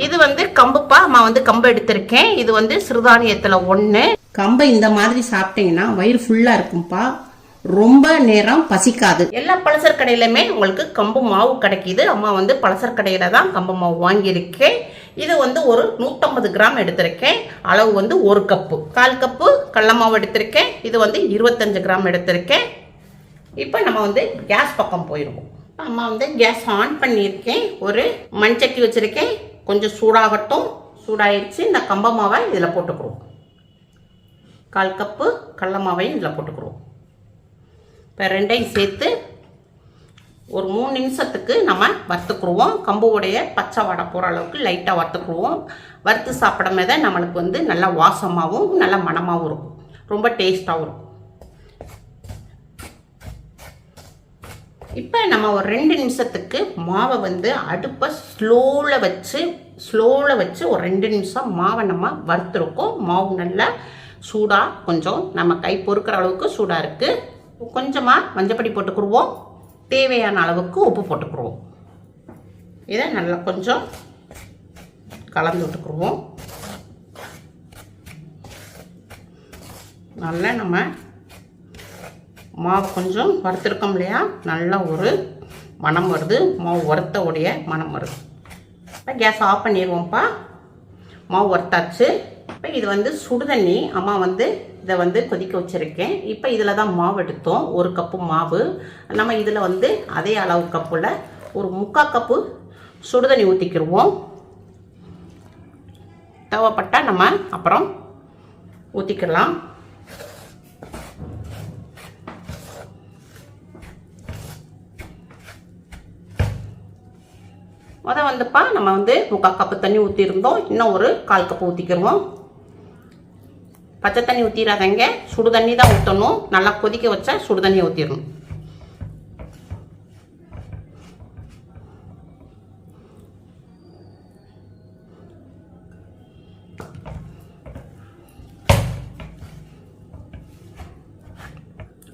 இது வந்து கம்புப்பா. அம்மா வந்து கம்பு எடுத்திருக்கேன். இது வந்து சிறுதானியத்துல 1. கம்பை இந்த மாதிரி சாப்பிட்டீங்கன்னா வயிறு ஃபுல்லா இருக்கும்பா. ரொம்ப நேரம் பசிக்காது. எல்லா பலசர் கடையிலுமே உங்களுக்கு கம்பு மாவு கிடைக்கிது. அம்மா வந்து பலசர் கடையில தான் கம்பு மாவு வாங்கியிருக்கேன். இது வந்து ஒரு 150 கிராம் எடுத்திருக்கேன். அளவு வந்து 1 கப்பு. 1/4 கப்பு கடல மாவு எடுத்திருக்கேன். இது வந்து 25 கிராம் எடுத்திருக்கேன். இப்போ நம்ம வந்து கேஸ் பக்கம் போயிடுவோம். அம்மா வந்து கேஸ் ஆன் பண்ணியிருக்கேன். ஒரு மண்சட்டி வச்சிருக்கேன். கொஞ்சம் சூடாகட்டும். சூடாயிருச்சு. இந்த கம்ப மாவை இதில் போட்டுக்குருவோம். 1/4 கப்பு கடல மாவையும் இதில் போட்டுக்குருவோம். இப்போ ரெண்டையும் சேர்த்து ஒரு 3 நிமிஷத்துக்கு நம்ம வறுத்துக்குருவோம். கம்புடைய பச்சை வடை போகிற அளவுக்கு லைட்டாக வறுத்துக்குருவோம். வறுத்து சாப்பிடும் போது நம்மளுக்கு வந்து நல்லா வாசமாகவும் நல்ல மணமாகவும் இருக்கும். ரொம்ப டேஸ்ட்டாகவும் இருக்கும். இப்போ நம்ம ஒரு 2 நிமிஷத்துக்கு மாவை வந்து அடுப்பை ஸ்லோவில் வச்சு ஒரு 2 நிமிஷம் மாவை நம்ம வறுத்துருக்கோம். மாவு நல்லா சூடாக கொஞ்சம் நம்ம கை பொறுக்கிற அளவுக்கு சூடாக இருக்குது. கொஞ்சமாக மஞ்சப்பொடி போட்டுக்குருவோம். தேவையான அளவுக்கு உப்பு போட்டுக்குருவோம். இதை நல்லா கொஞ்சம் கலந்து விட்டுக்குருவோம். நல்லா நம்ம மாவு கொஞ்சம் வறுத்துருக்கோம் இல்லையா, நல்லா ஒரு மணம் வருது. மாவு வறுத்த உடைய மணம் வருது. இப்போ கேஸ் ஆஃப் பண்ணிடுவோம்ப்பா. மாவு வறுத்தாச்சு. இப்போ இது வந்து சுடுதண்ணி. அம்மா வந்து இதை வந்து கொதிக்க வச்சுருக்கேன். இப்போ இதில் தான் மாவு எடுத்தோம். 1 கப்பு மாவு. நம்ம இதில் வந்து அதே அளவு கப்பில் ஒரு 3/4 கப்பு சுடுதண்ணி ஊற்றிக்கிடுவோம். தேவைப்பட்டால் நம்ம அப்புறம் ஊற்றிக்கலாம். வந்துப்பா நம்ம வந்து 3/4 கப்பு தண்ணி ஊற்றிருந்தோம். இன்னும் ஒரு 1/4 கப்பு ஊற்றிக்கிடுவோம். பச்சை தண்ணி ஊற்றிடாதங்க. சுடு தண்ணி தான் ஊற்றணும். நல்லா கொதிக்க வச்சா சுடு தண்ணியை ஊற்றிடணும்.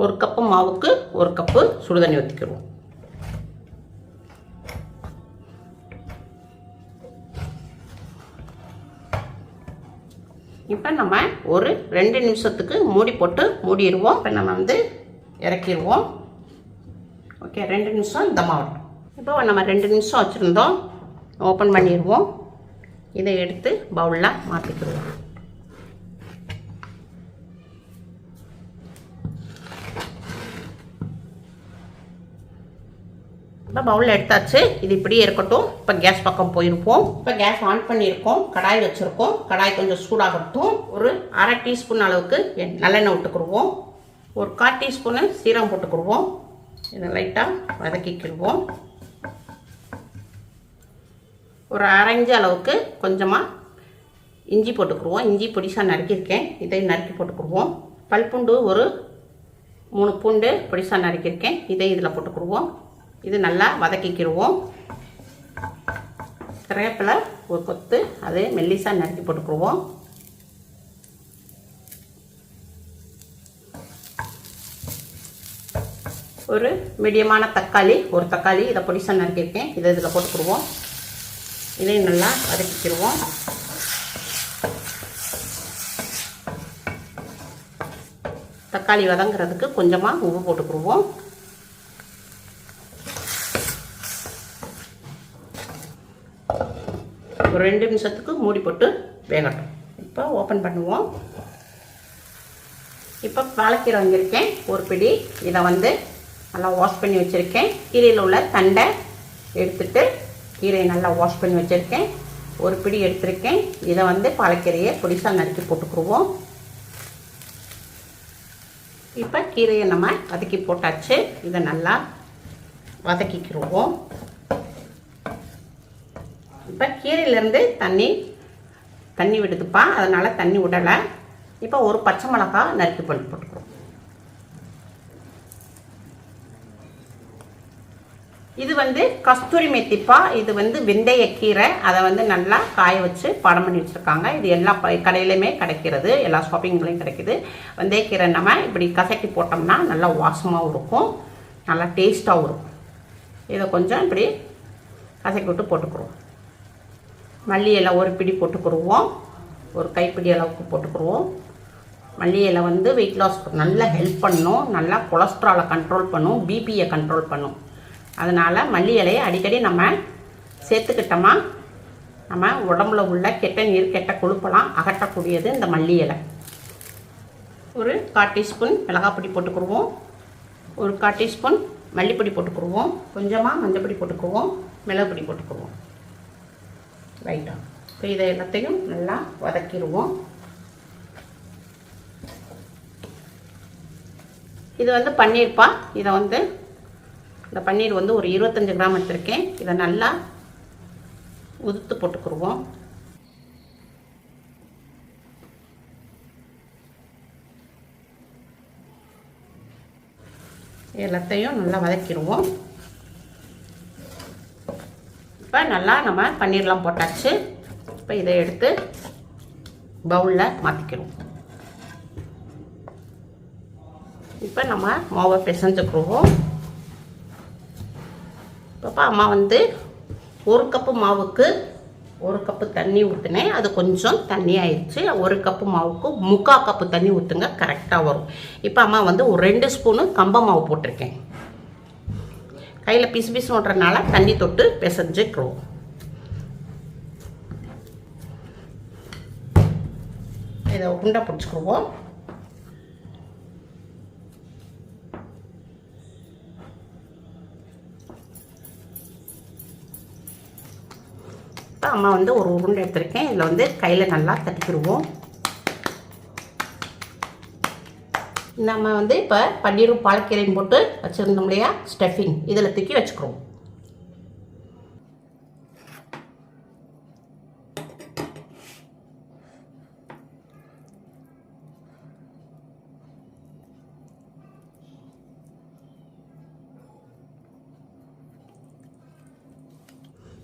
ஒரு கப்பு மாவுக்கு 1 கப்பு சுடு தண்ணி ஊற்றிக்கிடுவோம். இப்போ நம்ம ஒரு 2 நிமிஷத்துக்கு மூடி போட்டு மூடிடுவோம். இப்போ நம்ம வந்து இறக்கிடுவோம். ஓகே, 2 நிமிஷம் தம்மாகட்டும். இப்போ நம்ம 2 நிமிஷம் வச்சுருந்தோம். ஓப்பன் பண்ணிடுவோம். இதை எடுத்து பவுலில் மாற்றிக்கிடுவோம். இப்போ பவுலில் எடுத்தாச்சு. இது இப்படியே இருக்கட்டும். இப்போ கேஸ் பக்கம் போயிருப்போம். இப்போ கேஸ் ஆன் பண்ணியிருக்கோம். கடாய் வச்சுருக்கோம். கடாய் கொஞ்சம் சூடாகட்டும். ஒரு 1/2 டீஸ்பூன் அளவுக்கு நல்லெண்ணெய் விட்டுக்குருவோம். ஒரு 1/4 டீஸ்பூனு சீரகம் போட்டுக்குருவோம். இதை லைட்டாக வதக்கிக்கிடுவோம். ஒரு 1/2 இன்ச்சு அளவுக்கு கொஞ்சமாக இஞ்சி போட்டுக்குருவோம். இஞ்சி பொடிசாக நறுக்கியிருக்கேன். இதை நறுக்கி போட்டுக்குருவோம். பல்பூண்டு ஒரு 3 பூண்டு பொடிசாக நறுக்கியிருக்கேன். இதை இதில் போட்டுக்குருவோம். இது நல்லா வதக்கிக்கிடுவோம். கருவேப்பிலை ஒரு கொத்து அது மெல்லிசாக நறுக்கி போட்டுக்குருவோம். ஒரு மீடியமான தக்காளி, ஒரு தக்காளி இதை பொடிசாக நறுக்கியிருக்கேன். இதை இதில் போட்டுக்குருவோம். இதையும் நல்லா வதக்கிக்கிடுவோம். தக்காளி வதங்கிறதுக்கு கொஞ்சமாக உப்பு போட்டுக்குருவோம். ஒரு 2 நிமிஷத்துக்கு மூடி போட்டு வேகட்டும். இப்போ ஓப்பன் பண்ணுவோம். இப்போ பாலக்கீரை வாங்கியிருக்கேன் ஒரு பிடி. இதை வந்து நல்லா வாஷ் பண்ணி வச்சுருக்கேன். கீரையில் உள்ள தண்டை எடுத்துட்டு கீரையை நல்லா வாஷ் பண்ணி வச்சுருக்கேன். ஒரு பிடி எடுத்திருக்கேன். இதை வந்து பாலக்கீரையை பொடிசாக நறுக்கி போட்டுக்குருவோம். இப்போ கீரையை நம்ம வதக்கி போட்டாச்சு. இதை நல்லா வதக்கிக்கிடுவோம். இப்போ கீரையிலேருந்து தண்ணி விடுதுப்பா. அதனால் தண்ணி விடலை. இப்போ ஒரு பச்சை மிளகாய் நறுக்கி போட்டுக்கிறோம். இது வந்து கஸ்தூரி மெத்திப்பா. இது வந்து வெந்தயக்கீரை. அதை வந்து நல்லா காய வச்சு படம் பண்ணி வச்சுருக்காங்க. இது எல்லா கடையிலையுமே கிடைக்கிறது. எல்லா ஷாப்பிங்லையும் கிடைக்கிது. வெந்தயக்கீரை நம்ம இப்படி கசக்கி போட்டோம்னா நல்லா வாசமாகவும் இருக்கும். நல்லா டேஸ்ட்டாகவும் இருக்கும். இதை கொஞ்சம் இப்படி கசக்கி விட்டு போட்டுக்கிறோம். மல்லி இலை ஒரு பிடி போட்டுக்கிடுவோம், ஒரு கைப்பிடி அளவுக்கு போட்டுக்கிடுவோம். மல்லி இலை வந்து வெயிட் லாஸ்க்கு நல்லா ஹெல்ப் பண்ணும், நல்லா கொலஸ்ட்ராலை கண்ட்ரோல் பண்ணும், பிபியை கண்ட்ரோல் பண்ணும். அதனால் மல்லி இலையை அடிக்கடி நம்ம சேர்த்துக்கிட்டோமா நம்ம உடம்புல உள்ள கெட்ட நீர் கெட்ட கொழுப்பெல்லாம் அகற்றக்கூடியது இந்த மல்லி இலை. ஒரு 1/4 டீஸ்பூன் மிளகாப்பொடி போட்டுக்கிடுவோம், ஒரு 1/4 டீஸ்பூன் மல்லிப்பொடி போட்டுக்கிடுவோம், கொஞ்சமாக மஞ்சள் பொடி போட்டுக்குவோம், மிளகு பொடி போட்டுக்குவோம் ரைட்டாக. இப்போ இதை எல்லாத்தையும் நல்லா வதக்கிடுவோம். இது வந்து பன்னீர்ப்பா. இதை வந்து இந்த பன்னீர் வந்து ஒரு 25 கிராம் எடுத்திருக்கேன். இதை நல்லா உதுத்து போட்டுக்கிடுவோம். எல்லாத்தையும் நல்லா வதக்கிடுவோம். இப்போ நல்லா நம்ம பன்னீர்லாம் போட்டாச்சு. இப்போ இதை எடுத்து பவுலில் மாற்றிக்கிடுவோம். இப்போ நம்ம மாவை பிசைஞ்சுக்கிடுவோம். இப்போ அம்மா வந்து 1 கப்பு மாவுக்கு 1 கப்பு தண்ணி ஊற்றினேன். அது கொஞ்சம் தண்ணி ஆயிடுச்சு. 1 கப்பு மாவுக்கு 3/4 கப்பு தண்ணி ஊற்றுங்க, கரெக்டாக வரும். இப்போ அம்மா வந்து ஒரு 2 ஸ்பூனு கம்ப மாவு போட்டிருக்கேன். கையில் பிசு பிசு ஓட்டுறதுனால தண்ணி தொட்டு பிசைஞ்சுக்கிறோம். இதை உருண்டை பிடிச்சிக்கிடுவோம். இப்போ அம்மா வந்து ஒரு உருண்டை எடுத்திருக்கேன். இதில் வந்து கையில் நல்லா தட்டிக்கிடுவோம். நம்ம வந்து இப்போ பன்னீரும் பாலக்கீரையும் போட்டு வச்சுருந்தோம் இல்லையா ஸ்டஃபிங், இதில் தூக்கி வச்சுக்கிறோம்.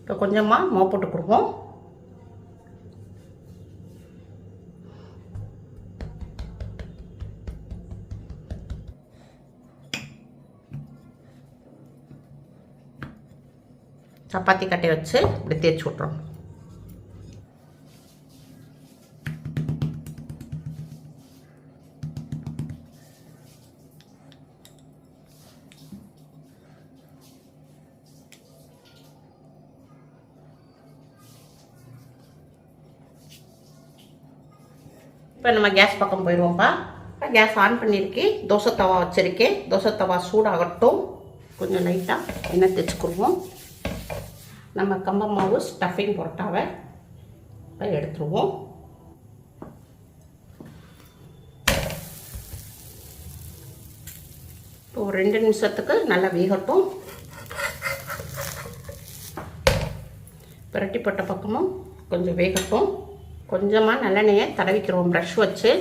இப்போ கொஞ்சமாக மாவு போட்டுக்கிடுவோம். சப்பாத்தி கட்டை வச்சு இப்படி தேய்ச்சி விட்றோம். இப்போ நம்ம கேஸ் பக்கம் போயிடுவோம்ப்பா. இப்போ கேஸ் ஆன் பண்ணியிருக்கேன். தோசை தவா வச்சுருக்கேன். தோசை தவா சூடாகட்டும். கொஞ்சம் லைட்டாக எண்ணெய் தேய்ச்சிக்கிடுவோம். நம்ம கம்ப மாவு ஸ்டஃபிங் பொரோட்டாவை இப்போ எடுத்துருவோம். இப்போ ஒரு 2 நிமிஷத்துக்கு நல்லா வேகட்டும். பிரட்டி போட்ட பக்கமும் கொஞ்சம் வேகட்டும். கொஞ்சமாக நல்லெண்ணெயை தடவிக்கிறோம் ப்ரஷ் வச்சு.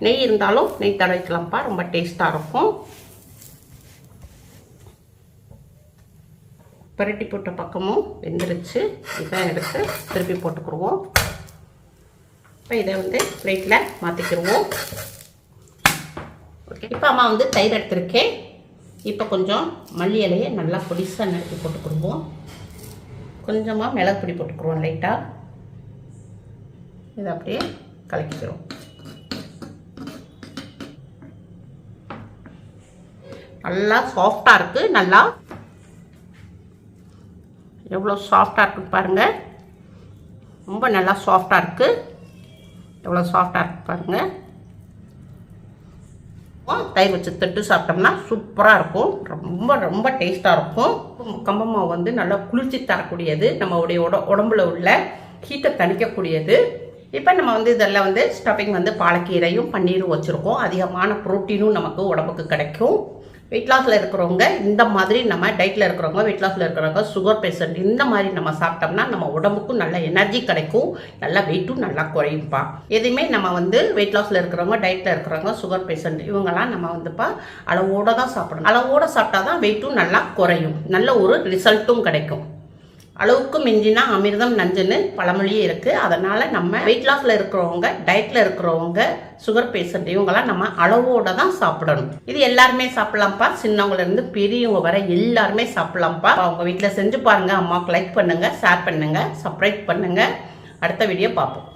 நெய் இருந்தாலும் நெய் தடவிக்கலாம்ப்பா, ரொம்ப டேஸ்ட்டாக இருக்கும். பரட்டி போட்ட பக்கமும் வெந்துருச்சு. இதை எடுத்து திருப்பி போட்டுக்கிடுவோம். இப்போ இதை வந்து பிளேட்டில் மாற்றிக்கிடுவோம். ஓகே, இப்போ அம்மா வந்து தயிர் எடுத்திருக்கேன். இப்போ கொஞ்சம் மல்லி இலையை நல்லா பொடிசாக நறுக்கி போட்டுக்கிடுவோம். கொஞ்சமாக மிளகு பொடி போட்டுக்கிடுவோம் லைட்டாக. இதை அப்படியே கலக்கிக்கிறோம். நல்லா சாஃப்டாக இருக்குது. நல்லா எவ்வளோ சாஃப்டாக இருக்குன்னு பாருங்கள். ரொம்ப நல்லா சாஃப்டாக இருக்குது. எவ்வளோ சாஃப்டாக இருக்குது பாருங்கள். தயிர் வச்சு தட்டு சாப்பிட்டோம்னா சூப்பராக இருக்கும். ரொம்ப ரொம்ப டேஸ்ட்டாக இருக்கும். கம்ப மாவு வந்து நல்லா குளிர்ச்சி தரக்கூடியது. நம்மளுடைய உடம்புல உள்ள ஹீட்டை தணிக்கக்கூடியது. இப்போ நம்ம வந்து இதெல்லாம் வந்து ஸ்டஃபிங் வந்து பாலக்கீரையும் பன்னீரும் வச்சுருக்கோம். அதிகமான ப்ரோட்டீனும் நமக்கு உடம்புக்கு கிடைக்கும். வெயிட் லாஸில் இருக்கிறவங்க இந்த மாதிரி, நம்ம டயட்டில் இருக்கிறவங்க, வெயிட் லாஸில் இருக்கிறவங்க, சுகர் பேஷண்ட் இந்த மாதிரி நம்ம சாப்பிட்டோம்னா நம்ம உடம்புக்கும் நல்ல எனர்ஜி கிடைக்கும். நல்லா வெயிட்டும் நல்லா குறையும்ப்பா. எதுவுமே நம்ம வந்து வெயிட் லாஸில் இருக்கிறவங்க, டயட்டில் இருக்கிறவங்க, சுகர் பேஷண்ட் இவங்கெல்லாம் நம்ம வந்துப்பா அளவோடு தான் சாப்பிடணும். அளவோடு சாப்பிட்டா தான் வெயிட்டும் நல்லா குறையும். நல்ல ஒரு ரிசல்ட்டும் கிடைக்கும். அளவுக்கு மிஞ்சினா அமிர்தம் நஞ்சுன்னு பழமொழியே இருக்குது. அதனால் நம்ம வெயிட் லாஸில் இருக்கிறவங்க, டயட்டில் இருக்கிறவங்க, சுகர் பேஷண்ட் இவங்கெல்லாம் நம்ம அளவோடு தான் சாப்பிடணும். இது எல்லாருமே சாப்பிட்லாம்ப்பா. சின்னவங்கலேருந்து பெரியவங்க வர எல்லாருமே சாப்பிட்லாம்ப்பா. அவங்க வீட்டில் செஞ்சு பாருங்கள். அம்மாவுக்கு லைக் பண்ணுங்கள், ஷேர் பண்ணுங்கள், சப்ஸ்கிரைப் பண்ணுங்கள். அடுத்த வீடியோ பார்ப்போம்.